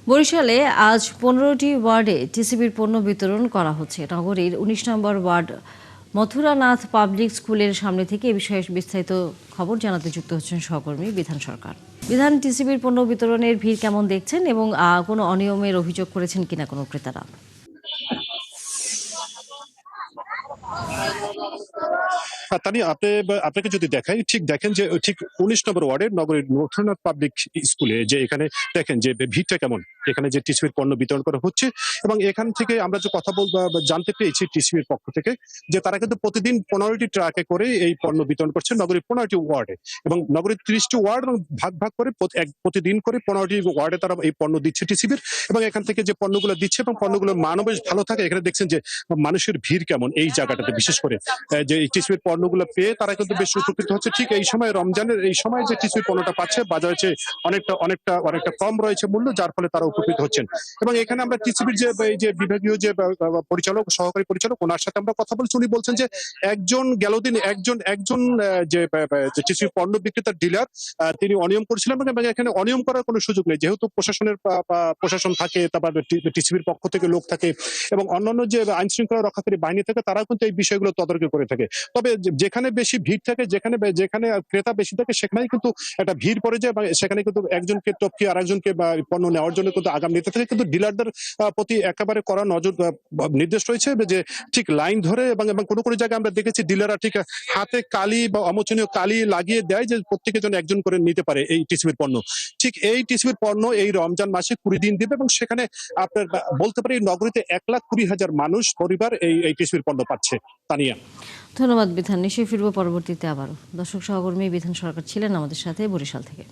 বরিশালে আজ ১৫টি ওয়ার্ডে টিসিবির পণ্য বিতরণ করা হচ্ছে। নগরীর ১৯ নম্বর ওয়ার্ড মথুরানাথ পাবলিক স্কুলের সামনে থেকে এ বিষয়ে বিস্তারিত খবর জানাতে যুক্ত হচ্ছেন সহকর্মী বিধান সরকার। বিধান, টিসিবির পণ্য বিতরণের ভিড় কেমন দেখছেন এবং কোনো অনিয়মের অভিযোগ করেছেন কিনা কোনো ক্রেতারা? তানি আপনাকে যদি দেখাই, ঠিক দেখেন যে ঠিক ১৯ নম্বর ওয়ার্ডের নগরীর মথুরানাথ পাবলিক স্কুলে যে এখানে দেখেন যে ভিড়টা কেমন, এখানে যে টিসিবির পণ্য বিতরণ করা হচ্ছে। এবং এখান থেকে আমরা যে কথা জানতে পেরেছি টিসিবির পক্ষ থেকে, যে তারা কিন্তু প্রতিদিন ১৫টি ট্রাকে করে এই পণ্য বিতরণ করছে নগরীর ১৫টি ওয়ার্ডে, এবং নগরীর ৩০টি ওয়ার্ড এবং ভাগ ভাগ করে প্রতিদিন করে ১৫টি ওয়ার্ডে তারা এই পণ্য দিচ্ছে টিসিবির। এবং এখান থেকে যে পণ্যগুলো দিচ্ছে এবং পণ্যগুলোর মানও বেশ ভালো থাকে। এখানে দেখছেন যে মানুষের ভিড় কেমন এই জায়গাটাতে, বিশেষ করে যে এই টিসিবির পণ্যগুলো পেয়ে তারা কিন্তু বেশ উপকৃত হচ্ছে। ঠিক এই সময়, রমজানের এই সময় যে টিসিবির পণ্যটা পাচ্ছে বাজারে চেয়ে অনেকটা অনেকটা অনেকটা কম রয়েছে মূল্য, যার ফলে তারা উপকৃত হচ্ছেন। এবং এখানে আমরা টিসিবির যে এই যে বিভাগীয় যে পরিচালক, সহকারী পরিচালক, ওনার সাথে আমরা কথা বলছি। উনি বলছেন যে একজন গেল দিন একজন একজন যে টিসিবির পণ্য বিক্রেতার ডিলার, তিনি অনিয়ম করেছিলেন, এবং এখানে অনিয়ম করার কোনো সুযোগ নেই, যেহেতু প্রশাসন থাকে, তারপর টিসিবির পক্ষ থেকে লোক থাকে, এবং অন্যান্য যে আইন শৃঙ্খলা রক্ষাকারী বাহিনী থাকে, তারাও কিন্তু এই বিষয়গুলো তদারকি করে থাকে। তবে যেখানে বেশি ভিড় থাকে, যেখানে যেখানে ক্রেতা বেশি থাকে, সেখানেই কিন্তু একটা ভিড় পড়ে যায়, বা সেখানে কিন্তু একজনকে টপকে আরেকজনকে বা পণ্য নেওয়ার জন্য কিন্তু আগাম নিতে থাকে। কিন্তু ডিলারদের প্রতি একেবারে কড়া নজর নির্দেশ রয়েছে, যে ঠিক লাইন ধরে, এবং কোনো কোনো জায়গায় আমরা দেখেছি ডিলাররা ঠিক হাতে কালি বা অমোচনীয় কালি লাগিয়ে দেয়, যে প্রত্যেকের জন্য একজন করে নিতে পারে এই টিসিবির পণ্য। ঠিক এই টিসিবির পণ্য এই রমজান মাসে ২০ দিন দিবে, এবং সেখানে আপনার বলতে পারি নগরীতে ১,২০,০০০ মানুষ পরিবার এই টিসিবির পণ্য পাচ্ছে। তানিয়া। ধন্যবাদ বিধান। নিশ্চয়ই ফিরবো পরবর্তীতে আবারও। দর্শক, সহকর্মী বিধান সরকার ছিলেন আমাদের সাথে বরিশাল থেকে।